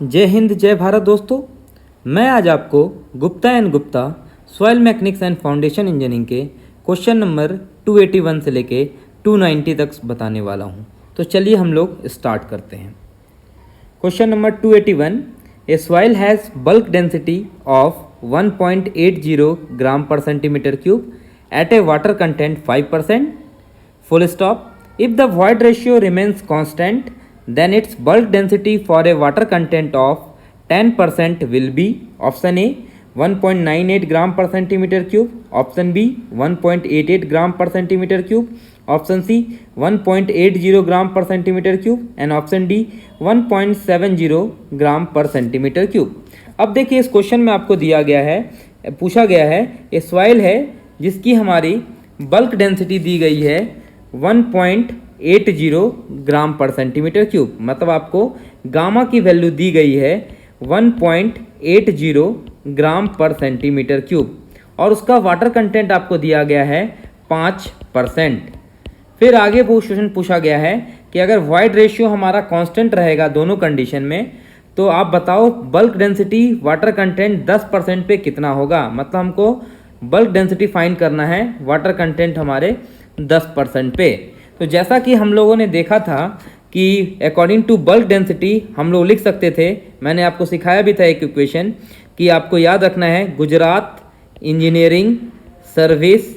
जय हिंद जय भारत दोस्तों। मैं आज आपको Gupta and Gupta soil mechanics and foundation engineering के क्वेश्चन नंबर 281 से लेके 290 तक बताने वाला हूं। तो चलिए हम लोग स्टार्ट करते हैं। Question number 281, A soil has bulk density of 1.80 gram per centimetre cube eight A water content 5%, full stop. If the void ratio remains constant, then its bulk density for a water content of 10% will be option A 1.98 gram per centimeter cube, option B 1.88 gram per centimeter cube, option C 1.80 gram per centimeter cube and option D 1.70 gram per centimeter cube। अब देखिए इस question में आपको दिया गया है, पूछा गया है, ये सॉइल है जिसकी हमारी बल्क डेंसिटी दी गई है 1.80 ग्राम पर सेंटीमीटर क्यूब, मतलब आपको गामा की वैल्यू दी गई है 1.80 ग्राम पर सेंटीमीटर क्यूब और उसका वाटर कंटेंट आपको दिया गया है 5%। फिर आगे क्वेश्चन पूछा गया है कि अगर वॉइड रेशियो हमारा कांस्टेंट रहेगा दोनों कंडीशन में, तो आप बताओ बल्क डेंसिटी वाटर कंटेंट 10% पे कितना होगा। मतलब हमको बल्क डेंसिटी फाइंड करना है वाटर कंटेंट हमारे 10% पे। तो जैसा कि हम लोगों ने देखा था कि अकॉर्डिंग टू बल्क डेंसिटी हम लोग लिख सकते थे, मैंने आपको सिखाया भी था एक इक्वेशन कि आपको याद रखना है गुजरात इंजीनियरिंग सर्विस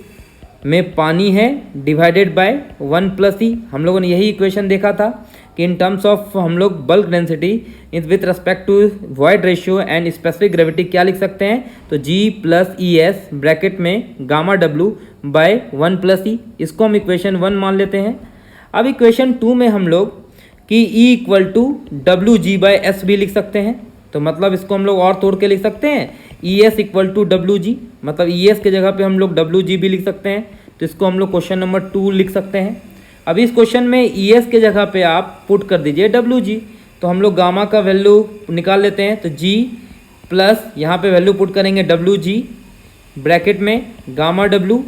में पानी है डिवाइडेड बाय 1+E। हम लोगों ने यही इक्वेशन देखा था कि इन टर्म्स ऑफ हम लोग bulk density is with respect to void ratio and specific gravity क्या लिख सकते हैं, तो G+ES ब्रैकेट में गामा W बाय 1+E, इसको हम इक्वेशन 1 मान लेते हैं। अब इक्वेशन 2 में हम लोग कि E = WG/S भी लिख सकते हैं, तो मतलब इसको हम लोग और तोड़ के लिख सकते हैं ES = WG, मतलब ES के जगह पे हम लोग WG भी लिख सकते हैं, तो इसको हम लोग क्वेश्चन नंबर 2 लिख सकते हैं। अब इस क्वेश्चन में ES के जगह पे आप पुट कर दीजिए WG, तो हम लोग गामा का वैल्यू निकाल लेते हैं, तो G प्लस यहाँ पे वैल्यू पुट करेंगे WG ब्रैकेट में गामा W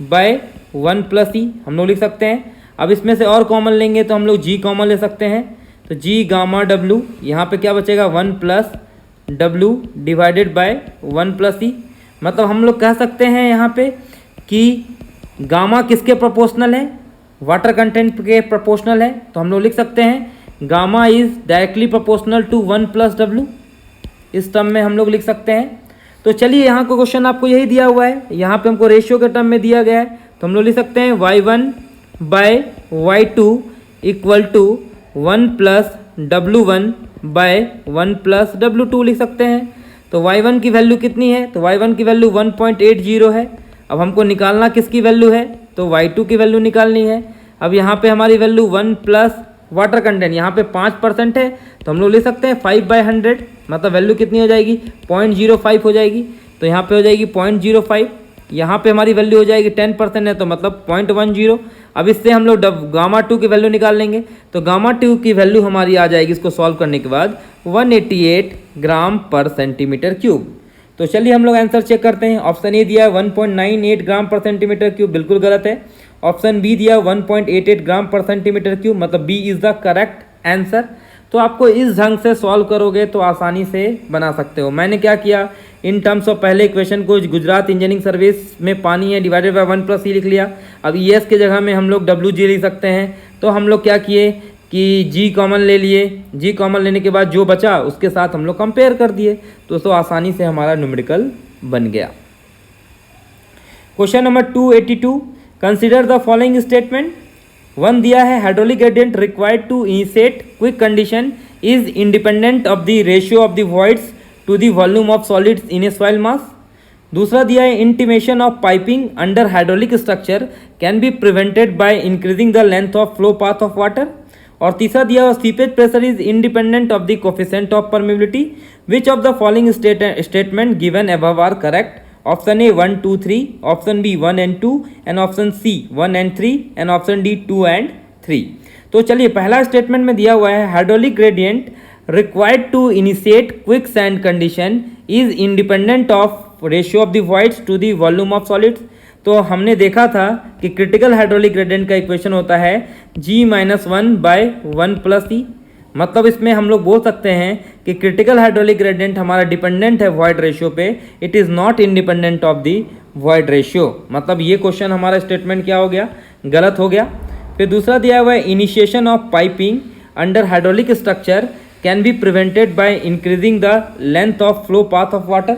बाय 1+E हम लोग लिख सकते हैं। अब इसमें से और कॉमन लेंगे तो हम लोग G कॉमन ले सकते हैं, तो G गामा W, यहाँ पे क्या बचेगा 1+W डिवाइडेड बाय 1+E। मतलब हम लोग कह सकते हैं यहाँ पे कि गामा किसके प्रोपोर्शनल है, वाटर कंटेंट के प्रोपोर्शनल है, तो हम लोग लिख सकते हैं gamma is directly proportional to 1+W, इस टर्म में हम लोग लिख सकते हैं। तो चलिए यहाँ को क्वेश्चन आपको यही दिया हुआ है, यहाँ पे हमको रेशियो के टर्म में दिया गया है, तो हम लोग लिख सकते हैं y1/y2 = 1+W1/1+W2 लिख सकते हैं। तो y1 की वैल्यू कितनी है, तो y1 की वैल्यू 1.80 है। अब हमको निकालना किसकी वैल्यू है, तो y2 की वैल्यू निकालनी है। अब यहाँ पे हमारी वैल्यू 1 प्लस वाटर कंटेंट यहाँ पे 5% है, तो हम लोग ले सकते हैं 5/100, मतलब वैल्यू कितनी हो जाएगी 0.05 हो जाएगी, तो यहाँ पे हो जाएगी 0.05। यहाँ पे हमारी वैल्यू हो जाएगी 10% है, तो मतलब 0.10। अब इससे हम लोग गामा 2 की वैल्यू निकाल लेंगे, तो गामा 2 की वैल्यू हमारी आ जाएगी इसको सॉल्व करने के बाद 188 ग्राम पर सेंटीमीटर क्यूब। तो चलिए हम लोग आंसर चेक करते हैं। ऑप्शन ए दिया है 1.98 ग्राम पर सेंटीमीटर क्यूब, बिल्कुल गलत है। ऑप्शन बी दिया 1.88 ग्राम पर सेंटीमीटर क्यूब, मतलब B is the correct answer. तो आपको इस ढंग से सॉल्व करोगे तो आसानी से बना सकते हो। मैंने क्या किया, इन टर्म्स ऑफ पहले इक्वेशन को गुजरात इंजीनियरिंग सर्विस में पानी है डिवाइडेड बाय 1+E लिख लिया। अब ES के जगह में हम लोग WG लिख सकते हैं, तो हम लोग क्या किए कि G कॉमन ले लिए। G कॉमन लेने के बाद जो बचा उसके साथ हम लोग कंपेयर कर दिए, तो आसानी से हमारा न्यूमेरिकल बन गया। Question number 282, consider the following statement. 1 दिया है hydraulic gradient required to initiate quick condition is independent of the ratio of the voids to the volume of solids in a soil mass. दूसरा दिया है intimation of piping under hydraulic structure can be prevented by increasing the length of flow path of water. और तीसरा दिया हुआ seepage pressure is independent of the coefficient of permeability. Which of the following statement given above are correct. Option A 1, 2, 3, option B 1 and 2 and option C 1 and 3 and option D 2 and 3। तो चलिए पहला statement में दिया हुआ है hydraulic gradient required to initiate quick sand condition is independent of ratio of the voids to the volume of solids. तो हमने देखा था कि क्रिटिकल हाइड्रोलिक ग्रेडियंट का इक्वेशन होता है G-1/1+E। मतलब इसमें हम लोग बोल सकते हैं कि क्रिटिकल हाइड्रोलिक ग्रेडियंट हमारा डिपेंडेंट है वॉइड रेशियो पे, it is not independent of the void ratio. मतलब ये क्वेश्चन हमारा स्टेटमेंट क्या हो गया, गलत हो गया। फिर दूसरा दिया हुआ है initiation of piping under hydraulic structure can be prevented by increasing the length of flow path of water.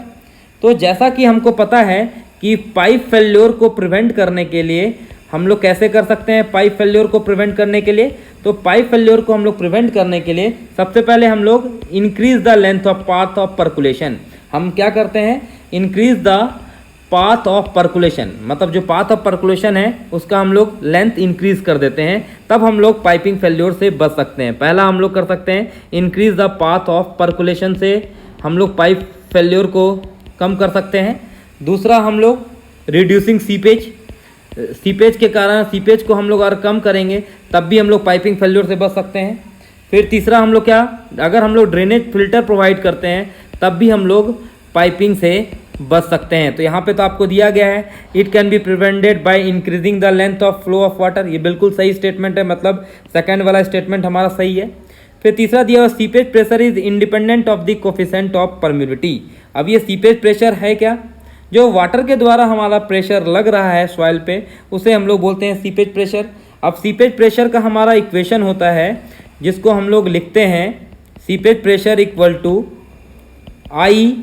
तो जैसा कि हमको पता है कि पाइप फेल्योर को प्रिवेंट करने के लिए हम लोग कैसे कर सकते हैं, पाइप फेल्योर को प्रिवेंट करने के लिए, तो पाइप फेल्योर को हम लोग प्रिवेंट करने के लिए सबसे पहले हम लोग increase the length of path of percolation. हम क्या करते हैं, increase the path of percolation, मतलब जो पाथ ऑफ पर्कुलेशन है उसका हम लोग लेंथ इंक्रीज कर देते हैं, तब हम लोग पाइपिंग फेल्योर से बच सकते हैं। पहला हम लोग कर सकते हैं increase the path of percolation से हम लोग पाइप फेल्योर को कम कर सकते हैं। दूसरा हम लोग रिड्यूसिंग सीपेज, सीपेज के कारण सीपेज को हम लोग अगर कम करेंगे तब भी हम लोग पाइपिंग फेल्योर से बच सकते हैं। फिर तीसरा हम लोग क्या, अगर हम लोग ड्रेनेज फिल्टर प्रोवाइड करते हैं तब भी हम लोग पाइपिंग से बच सकते हैं। तो यहाँ पे तो आपको दिया गया है it can be prevented by increasing the length of flow of water, ये बिल्कुल सही स्टेटमेंट है, मतलब सेकंड वाला स्टेटमेंट हमारा सही है। फिर तीसरा दिया हुआ seepage pressure is independent of the coefficient of permeability. अब ये सीपेज प्रेशर है क्या, जो वाटर के द्वारा हमारा प्रेशर लग रहा है सॉइल पे उसे हम लोग बोलते हैं सीपेज प्रेशर। अब सीपेज प्रेशर का हमारा इक्वेशन होता है जिसको हम लोग लिखते हैं seepage pressure equal to I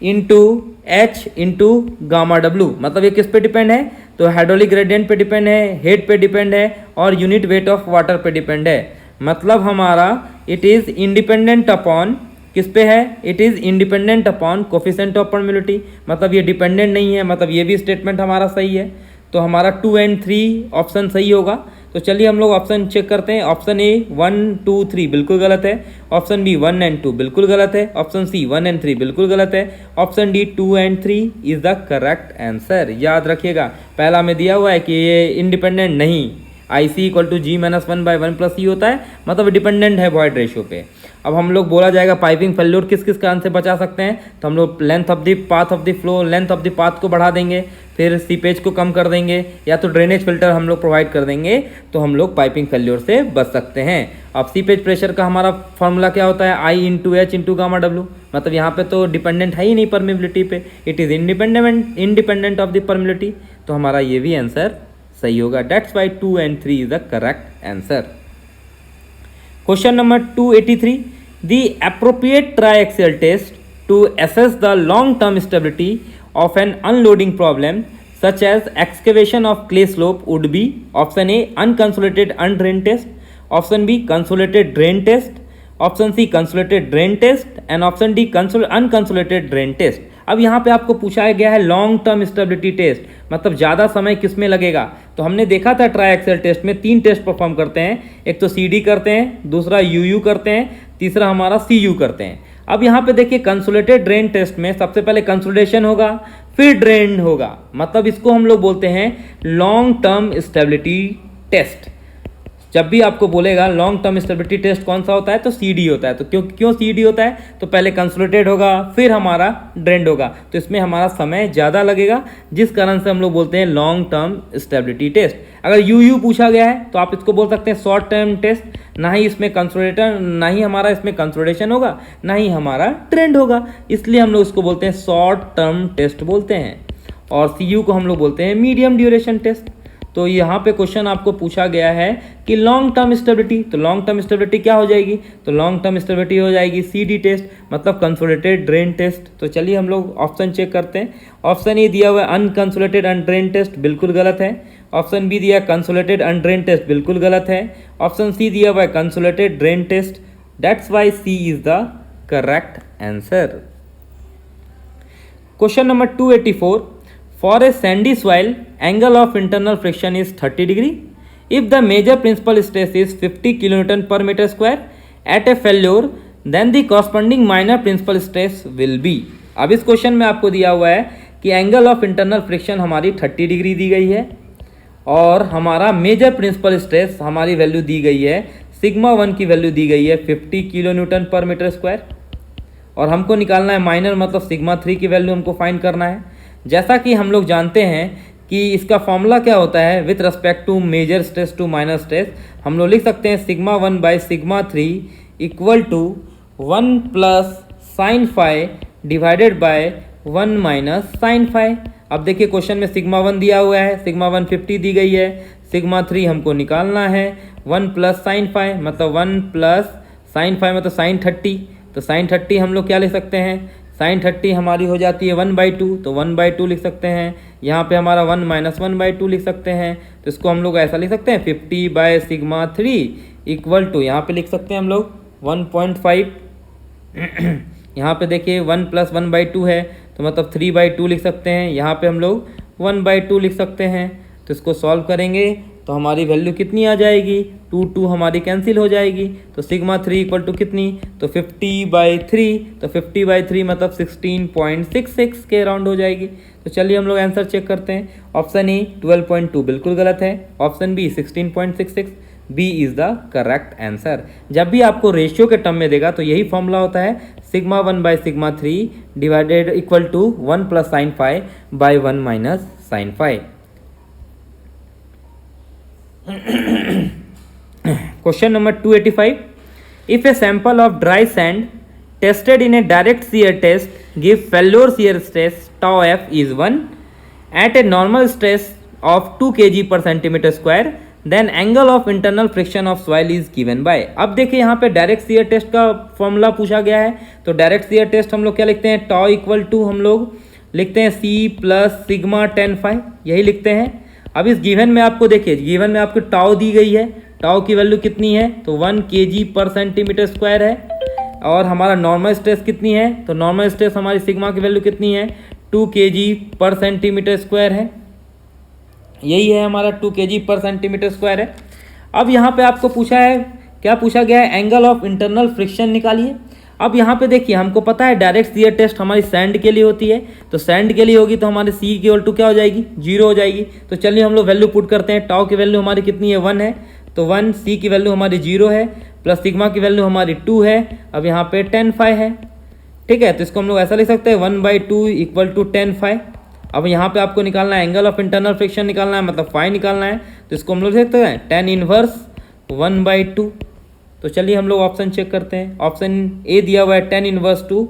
into H into gamma W. मतलब ये किस पे डिपेंड है, तो हाइड्रोलिक ग्रेडियंट पे डिपेंड है, हेड पे डिपेंड है और यूनिट वेट ऑफ वाटर पे डिपेंड है। मतलब हमारा इट इज़ इंडिपेंडेंट अपॉन किस पे है, it is independent upon coefficient of permeability, मतलब ये डिपेंडेंट नहीं है, मतलब ये भी स्टेटमेंट हमारा सही है। तो हमारा 2 और 3 ऑप्शन सही होगा। तो चलिए हम लोग ऑप्शन चेक करते हैं। ऑप्शन ए 1, 2, 3 बिल्कुल गलत है, ऑप्शन बी 1 और 2 बिल्कुल गलत है, ऑप्शन सी 1 और 3 बिल्कुल गलत है, ऑप्शन डी 2 और 3 इज द करेक्ट आंसर। याद रखिएगा पहला में दिया हुआ है कि ये इंडिपेंडेंट नहीं, आई सी इक्वल टू जी माइनस 1/1 + ई होता है, मतलब डिपेंडेंट है वॉइड रेशियो पे। अब हम लोग बोला जाएगा पाइपिंग फेल्योर किस किस कारण से बचा सकते हैं, तो हम लोग length of the path of the flow, length of the path को बढ़ा देंगे, फिर सीपेज को कम कर देंगे, या तो ड्रेनेज फिल्टर हम लोग प्रोवाइड कर देंगे, तो हम लोग पाइपिंग फेल्योर से बच सकते हैं। अब सीपेज प्रेशर का हमारा फॉर्मूला क्या होता है, I into H into gamma W, मतलब यहाँ पे तो डिपेंडेंट है ही नहीं परमिबिलिटी पे, it is independent of the permeability, तो हमारा ये भी आंसर सही होगा। दैट्स वाई 2 और 3 is the correct answer. Question number 283, the appropriate triaxial test to assess the long-term stability of an unloading problem such as excavation of clay slope would be option A unconsolidated undrained test, option B consolidated drain test, option C consolidated drain test and option D unconsolidated drain test। अब यहाँ पे आपको पूछा गया है long term stability test, मतलब ज़्यादा समय किस में लगेगा। तो हमने देखा था ट्राई टेस्ट में 3 टेस्ट परफॉर्म करते हैं, एक तो CD करते हैं, दूसरा UU करते हैं, तीसरा हमारा CU करते हैं। अब यहाँ पे देखिए कंसोलिडेटेड ड्रेन टेस्ट में सबसे पहले कंसोलिडेशन होगा फिर ड्रेन होगा, मतलब इसको हम लोग बोलते हैं लॉन्ग टर्म स्टेबिलिटी टेस्ट। जब भी आपको बोलेगा लॉन्ग टर्म स्टेबिलिटी टेस्ट कौन सा होता है, तो CD होता है। तो क्यों CD होता है, तो पहले कंसोलिडेटेड होगा फिर हमारा ड्रेन्ड होगा, तो इसमें हमारा समय ज़्यादा लगेगा, जिस कारण से हम लोग बोलते हैं लॉन्ग टर्म स्टेबिलिटी टेस्ट। अगर UU पूछा गया है तो आप इसको बोल सकते हैं शॉर्ट टर्म टेस्ट, ना ही इसमें कंसोलिडेशन, ना ही हमारा इसमें कंसोलिडेशन होगा, ना ही हमारा ट्रेंड होगा, इसलिए हम लोग इसको बोलते हैं शॉर्ट टर्म टेस्ट बोलते हैं। और CU को हम लोग बोलते हैं मीडियम ड्यूरेशन टेस्ट। तो यहाँ पे क्वेश्चन आपको पूछा गया है कि लॉन्ग टर्म स्टेबिलिटी, तो लॉन्ग टर्म स्टेबिलिटी क्या हो जाएगी, तो लॉन्ग टर्म स्टेबिलिटी हो जाएगी CD टेस्ट, मतलब कंसोलिडेटेड ड्रेन टेस्ट। तो चलिए हम लोग ऑप्शन चेक करते हैं। ऑप्शन ए दिया हुआ है अनकंसोलिडेटेड अनड्रेन टेस्ट, बिल्कुल गलत है। ऑप्शन बी दिया कंसोलिडेटेड अनड्रेन टेस्ट, बिल्कुल गलत है। ऑप्शन सी दिया हुआ है consolidated drained test, that's why C is the correct answer. Question number 284, for a sandy soil angle of internal friction is 30 degree if the major principal stress is 50 kN per meter square at a failure then the corresponding minor principal stress will be। अब इस question में आपको दिया हुआ है कि angle of internal friction हमारी 30 degree दी गई है और हमारा मेजर प्रिंसिपल स्ट्रेस हमारी वैल्यू दी गई है, सिग्मा 1 की वैल्यू दी गई है 50 kN per meter square, और हमको निकालना है माइनर, मतलब सिग्मा 3 की वैल्यू हमको फाइंड करना है। जैसा कि हम लोग जानते हैं कि इसका फॉर्मूला क्या होता है with respect to major stress to minor stress, हम लोग लिख सकते हैं sigma 1 by sigma 3 equal to 1 plus sine phi divided by 1 minus sine phi. अब देखिए क्वेश्चन में सिग्मा 1 दिया हुआ है, सिग्मा 1 50 दी गई है, सिग्मा 3 हमको निकालना है, 1 प्लस साइन फाई मतलब 1 प्लस साइन फाई मतलब साइन 30, तो साइन 30 हम लोग क्या लिख सकते हैं, साइन 30 हमारी हो जाती है 1/2, तो 1/2 लिख सकते हैं। यहाँ पे हमारा 1 माइनस 1/2 लिख सकते हैं, तो इसको हम लोग ऐसा लिख सकते हैं 50 बाय सिग्मा 3 इक्वल टू, यहाँ पे लिख सकते हैं हम लोग 1.5 यहाँ पे देखिए 1 प्लस 1/2 है तो मतलब 3/2 लिख सकते हैं, यहाँ पे हम लोग 1/2 लिख सकते हैं। तो इसको सॉल्व करेंगे तो हमारी वैल्यू कितनी आ जाएगी, 2 हमारी कैंसिल हो जाएगी, तो सिग्मा 3 इक्वल टू कितनी, तो 50/3, तो 50/3 मतलब 16.66 के अराउंड हो जाएगी। तो चलिए हम लोग आंसर चेक करते हैं। ऑप्शन ए 12.2 बिल्कुल गलत है, option B 16.66, B is the correct answer. जब भी आपको रेशियो के टर्म में देगा तो यही फॉर्मूला होता है sigma 1 by sigma 3 divided equal to 1 plus sine phi by 1 minus sine phi. Question number 285. If a sample of dry sand tested in a direct shear test give failure shear stress tau f is 1 at a normal stress of 2 kg per centimeter square, then angle of internal friction of soil is given by। अब देखिए यहाँ पे direct shear test का formula पूछा गया है, तो direct shear test हम लोग क्या लिखते हैं, tau इक्वल टू हम लोग लिखते हैं c प्लस सिग्मा 10 फाई, यही लिखते हैं। अब इस गिवन में आपको देखिए, गिवन में आपको टाउ दी गई है, टाउ की वैल्यू कितनी है, तो 1 kg पर सेंटीमीटर स्क्वायर है, और हमारा नॉर्मल स्ट्रेस कितनी है, तो नॉर्मल स्ट्रेस हमारी सिग्मा की वैल्यू कितनी है, 2 kg पर सेंटीमीटर स्क्वायर है, यही है हमारा 2 kg पर सेंटीमीटर स्क्वायर है। अब यहाँ पे आपको पूछा है, क्या पूछा गया है, एंगल ऑफ इंटरनल फ्रिक्शन निकालिए। अब यहाँ पे देखिए हमको पता है डायरेक्ट शियर टेस्ट हमारी सैंड के लिए होती है, तो सैंड के लिए होगी तो हमारे सी की इक्वल टू क्या हो जाएगी, 0 हो जाएगी। तो चलिए हम लोग वैल्यू पुट करते हैं, टाउ की वैल्यू हमारी कितनी है, 1 है, तो 1, सी की वैल्यू हमारी 0 है, प्लस सिग्मा की वैल्यू हमारी 2 है, अब यहाँ पे 10 फाई है, ठीक है। तो इसको हम लोग ऐसा लिख सकते हैं 1/2 इक्वल टू 10 फाई। अब यहाँ पे आपको निकालना है एंगल ऑफ इंटरनल फ्रिक्शन निकालना है, मतलब फाई निकालना है, तो इसको हम लोग लिख सकते हैं 10 इनवर्स 1/2। तो चलिए हम लोग ऑप्शन चेक करते हैं। ऑप्शन ए दिया हुआ है 10 इनवर्स 2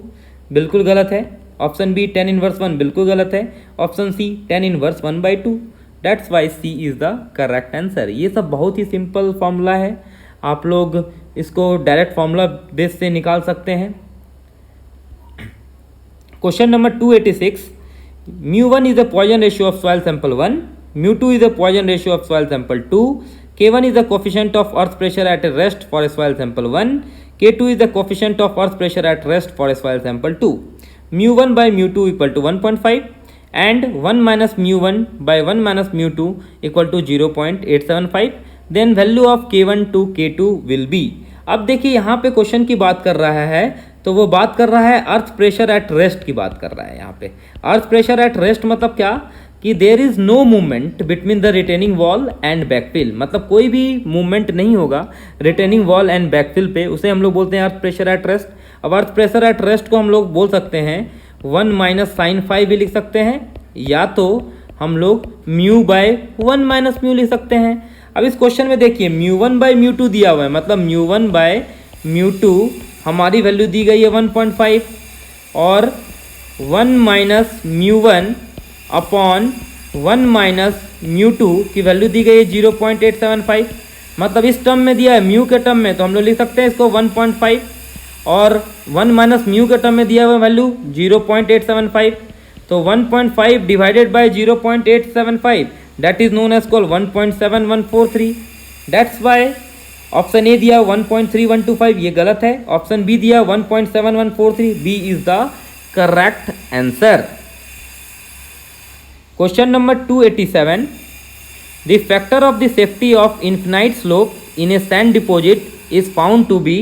बिल्कुल गलत है, ऑप्शन बी 10 इनवर्स 1 बिल्कुल गलत है, option C 10 inverse 1/2, that's why C is the correct answer. ये सब बहुत ही सिंपल फॉर्मूला है, आप लोग इसको डायरेक्ट फॉर्मूला बेस से निकाल सकते हैं। Question number 286, μ1 is the Poisson ratio of soil sample 1, μ2 is the Poisson ratio of soil sample 2, K1 is the coefficient of earth pressure at rest for a soil sample 1, K2 is the coefficient of earth pressure at rest for a soil sample 2, μ1 by μ2 equal to 1.5 and 1 minus μ1 by 1 minus μ2 equal to 0.875, then value of K1 to K2 will be। अब देखिए यहाँ पे question की बात कर रहा है, तो वो बात कर रहा है अर्थ प्रेशर एट रेस्ट की बात कर रहा है। यहाँ पे अर्थ प्रेशर एट रेस्ट मतलब क्या, कि there is no movement between the retaining wall and backfill, मतलब कोई भी मूवमेंट नहीं होगा रिटेनिंग वॉल एंड बैकफिल पे, उसे हम लोग बोलते हैं अर्थ प्रेशर एट रेस्ट। अब अर्थ प्रेशर एट रेस्ट को हम लोग बोल सकते हैं 1 माइनस साइन फाई भी लिख सकते हैं, या तो हम लोग म्यू बाय 1 माइनस म्यू लिख सकते हैं। अब इस क्वेश्चन में देखिए μ1 बाय μ2 दिया हुआ है, मतलब μ1 बाय μ2 हमारी वैल्यू दी गई है 1.5 और 1 माइनस μ1 अपॉन 1 माइनस μ2 की वैल्यू दी गई है 0.875, मतलब इस टर्म में दिया है म्यू के टर्म में, तो हम लोग लिख सकते हैं इसको 1.5 और 1 माइनस म्यू के टर्म में दिया हुआ वैल्यू 0.875, तो 1.5 divided by 0.875 that is known as call 1.7143, that's why option A दिया 1.3125 ये गलत है, ऑप्शन बी दिया 1.7143, B is the correct answer. Question number 287, the factor of the safety of infinite slope in a sand deposit is found to be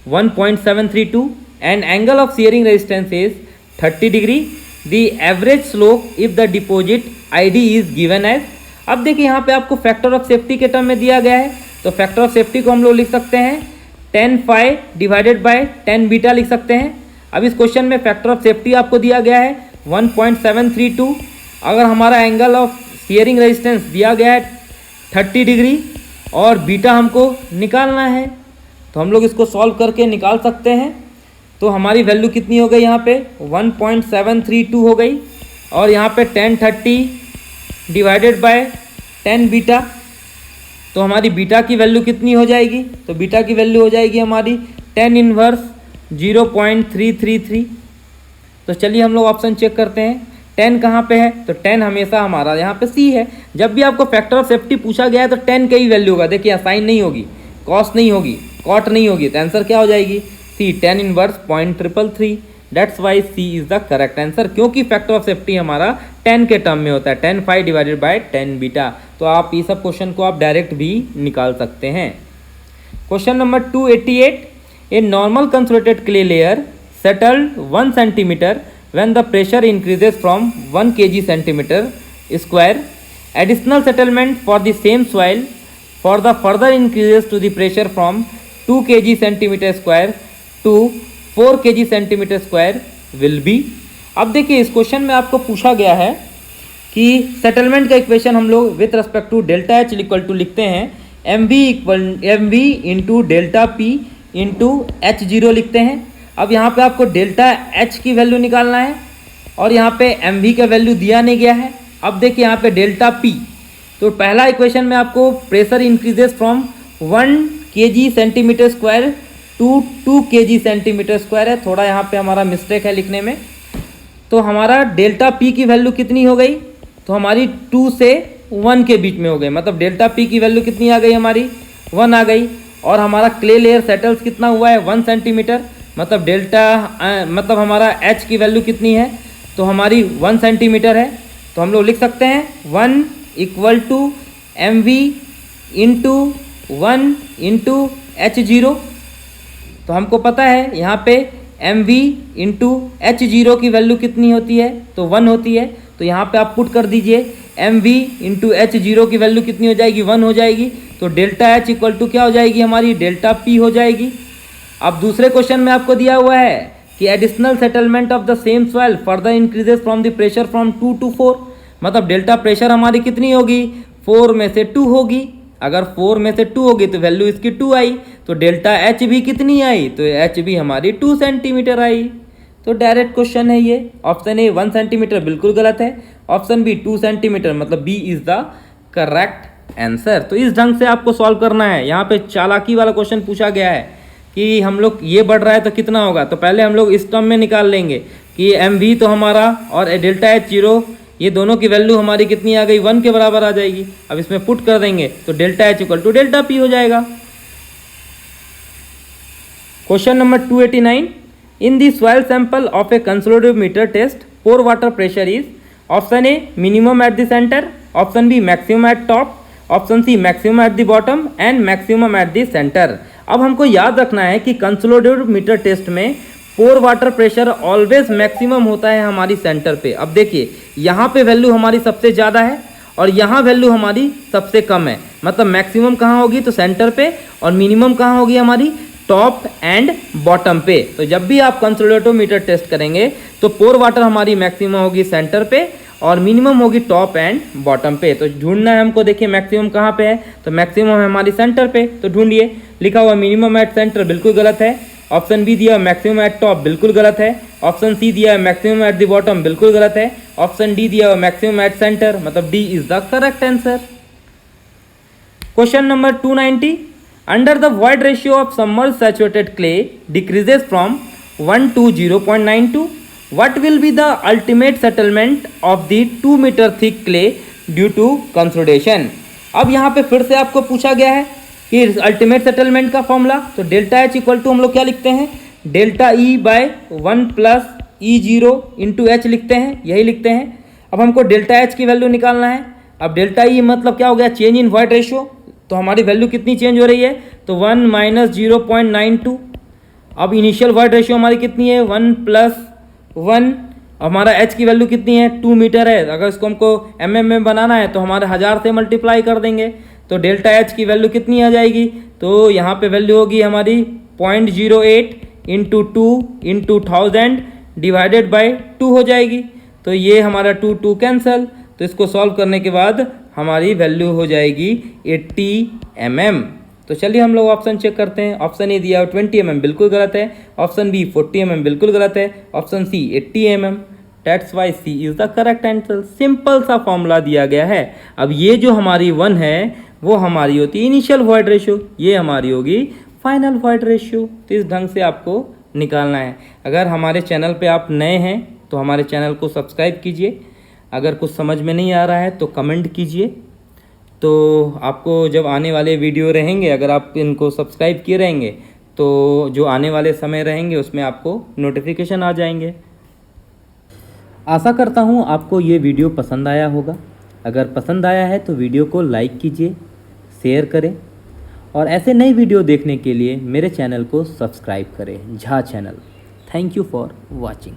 1.732 and angle of shearing resistance is 30 degree, the average slope if the deposit ID is given as. अब देखिए यहाँ पे आपको factor of safety के term में दिया गया है, तो फैक्टर ऑफ सेफ्टी को हम लोग लिख सकते हैं 10 फाई डिवाइडेड बाय 10 बीटा लिख सकते हैं। अब इस क्वेश्चन में फैक्टर ऑफ सेफ्टी आपको दिया गया है 1.732, अगर हमारा एंगल ऑफ शियरिंग रेजिस्टेंस दिया गया है 30 डिग्री और बीटा हमको निकालना है, तो हम लोग इसको सॉल्व करके निकाल सकते हैं। तो हमारी वैल्यू कितनी हो गई यहाँ पे 1.732 हो गई और यहाँ पे 1030 डिवाइडेड बाय 10 बीटा, तो हमारी बीटा की वैल्यू कितनी हो जाएगी, तो बीटा की वैल्यू हो जाएगी हमारी 10 इनवर्स 0.333। तो चलिए हम लोग ऑप्शन चेक करते हैं 10 कहाँ पे है, तो 10 हमेशा हमारा यहाँ पे सी है। जब भी आपको फैक्टर ऑफ सेफ्टी पूछा गया है तो 10 की ही वैल्यू होगा, देखिए साइन नहीं होगी, कॉस नहीं होगी, कॉट नहीं होगी, तो आंसर क्या हो जाएगी C 10 inverse 0.333। That's why C is the correct answer, क्योंकि फैक्टर ऑफ सेफ्टी हमारा 10 के टर्म में होता है, 10 फाई डिवाइडेड बाय 10 बीटा। तो आप ये सब क्वेश्चन को आप डायरेक्ट भी निकाल सकते हैं। Question number 288, a normal consolidated clay layer settled 1 centimeter when the pressure increases from 1 kg centimeter square. Additional settlement for the same soil for the further increases to the pressure from 2 kg centimeter square to 4 kg centimeter square will be। अब देखिए इस question में आपको पूछा गया है कि settlement का इक्वेशन हम लोग with respect to delta H equal to लिखते हैं M V into delta P into H zero लिखते हैं। अब यहाँ पे आपको डेल्टा एच की वैल्यू निकालना है और यहाँ पे एम वी का वैल्यू दिया नहीं गया है। अब देखिए यहाँ पे डेल्टा पी, तो पहला इक्वेशन में आपको pressure increases from 1 kg centimetre square to 2 kg centimetre square है, थोड़ा यहाँ पे हमारा मिस्टेक है लिखने में। तो हमारा डेल्टा पी की वैल्यू कितनी हो गई, तो हमारी 2 से 1 के बीच में हो गई, मतलब डेल्टा पी की वैल्यू कितनी आ गई हमारी 1 आ गई। और हमारा क्ले लेयर सेटल्स कितना हुआ है 1 सेंटीमीटर, मतलब मतलब हमारा h की वैल्यू कितनी है, तो हमारी 1 सेंटीमीटर है। तो हम लोग लिख सकते हैं 1 equal to M V into 1 into H zero. तो हमको पता है यहाँ पे M V into H zero की वैल्यू कितनी होती है, तो 1 होती है। तो यहाँ पे आप पुट कर दीजिए M V into H zero की वैल्यू कितनी हो जाएगी 1 हो जाएगी। तो डेल्टा एच इक्वल टू क्या हो जाएगी हमारी डेल्टा पी हो जाएगी। अब दूसरे क्वेश्चन में आपको दिया हुआ है कि additional settlement of the same soil further increases from the pressure from 2 to 4, मतलब डेल्टा प्रेशर हमारी कितनी होगी 4 में से 2 होगी। अगर 4 में से 2 होगी तो वैल्यू इसकी 2 आई, तो डेल्टा एच भी कितनी आई, तो एच भी हमारी 2 सेंटीमीटर आई। तो डायरेक्ट क्वेश्चन है ये। ऑप्शन ए 1 सेंटीमीटर बिल्कुल गलत है, ऑप्शन बी 2 सेंटीमीटर मतलब B is the correct answer. तो इस ढंग से आपको सॉल्व करना है। यहाँ पे चालाकी वाला क्वेश्चन पूछा गया है कि हम लोग ये बढ़ रहा है तो कितना होगा, तो पहले हम लोग इस टर्म में निकाल लेंगे कि एम वी तो हमारा और डेल्टा एच जीरो ये दोनों की वैल्यू हमारी कितनी आ गई 1 के बराबर आ जाएगी। अब इसमें पुट कर देंगे तो delta H equal to delta P हो जाएगा। Question number 289, in the soil sample of a consolidated meter test pore water pressure is option A minimum at the centre, option B maximum at top, option C maximum at the bottom and maximum at the centre. अब हमको याद रखना है कि consolidated meter test में पोर water pressure always maximum होता है हमारी सेंटर पे। अब देखिए यहाँ पे वैल्यू हमारी सबसे ज़्यादा है और यहाँ वैल्यू हमारी सबसे कम है, मतलब मैक्सिमम कहाँ होगी तो सेंटर पे और मिनिमम कहाँ होगी हमारी टॉप एंड बॉटम पे। तो जब भी आप कंसोलिडेटेड मीटर टेस्ट करेंगे तो पोर वाटर हमारी मैक्सिमम होगी सेंटर पे और मिनिमम होगी टॉप एंड बॉटम पे। तो ढूंढना है हमको, देखिए मैक्सिमम कहाँ पे है, तो मैक्सिमम है हमारी सेंटर पे। तो ढूंढिए, लिखा हुआ मिनिमम एट सेंटर बिल्कुल गलत है, ऑप्शन बी दिया मैक्सिमम एट टॉप बिल्कुल गलत है, ऑप्शन सी दिया मैक्सिमम एट द बॉटम बिल्कुल गलत है, ऑप्शन डी दिया मैक्सिमम एट सेंटर मतलब D is the correct answer. Question number 290, under the void ratio of submerged saturated clay decreases from 1 to 0.92, what will be the ultimate settlement of the 2 meter thick clay due to consolidation। अब यहाँ पे फिर से आपको पूछा गया है कि अल्टीमेट सेटलमेंट का फॉर्मूला, तो डेल्टा एच इक्वल टू हम लोग क्या लिखते हैं delta E bye 1 plus E zero into H लिखते हैं, यही लिखते हैं। अब हमको डेल्टा एच की वैल्यू निकालना है। अब डेल्टा ई मतलब क्या हो गया चेंज इन वॉइड रेशियो, तो हमारी वैल्यू कितनी चेंज हो रही है तो 1 माइनस 0.92। अब इनिशियल वॉइड रेशियो हमारी कितनी है 1 प्लस 1, हमारा h की वैल्यू कितनी है 2 मीटर है। अगर इसको हमको mm में बनाना है तो हमारे 1000 से मल्टीप्लाई कर देंगे तो डेल्टा h की वैल्यू कितनी आ जाएगी, तो यहाँ पे वैल्यू होगी हमारी 0.08 इंटू 2 इंटू 1000 डिवाइडेड बाई 2 हो जाएगी। तो ये हमारा 2 कैंसल, तो तो इसको सॉल्व करने के बाद हमारी वैल्यू हो जाएगी 80 mm। तो चलिए हम लोग ऑप्शन चेक करते हैं। ऑप्शन ए दिया 20 mm बिल्कुल गलत है, ऑप्शन बी 40 mm बिल्कुल गलत है, option C 80 mm। That's why C is the correct answer. Simple सा फॉर्मूला दिया गया है। अब ये जो हमारी 1 है वो हमारी होती है इनिशियल वॉइड रेशियो, ये हमारी होगी फाइनल वॉइड रेशियो। तो इस ढंग से आपको निकालना है। अगर हमारे चैनल पे आप नए हैं तो हमारे चैनल को सब्सक्राइब कीजिए। अगर कुछ समझ में नहीं आ रहा है तो कमेंट कीजिए। तो आपको जब आने वाले वीडियो रहेंगे, अगर आप इनको सब्सक्राइब किए रहेंगे तो जो आने वाले समय रहेंगे उसमें आपको नोटिफिकेशन आ जाएंगे। आशा करता हूँ आपको ये वीडियो पसंद आया होगा। अगर पसंद आया है तो वीडियो को लाइक कीजिए, शेयर करें और ऐसे नई वीडियो देखने के लिए मेरे चैनल को सब्सक्राइब करें, Jha channel. Thank you for watching.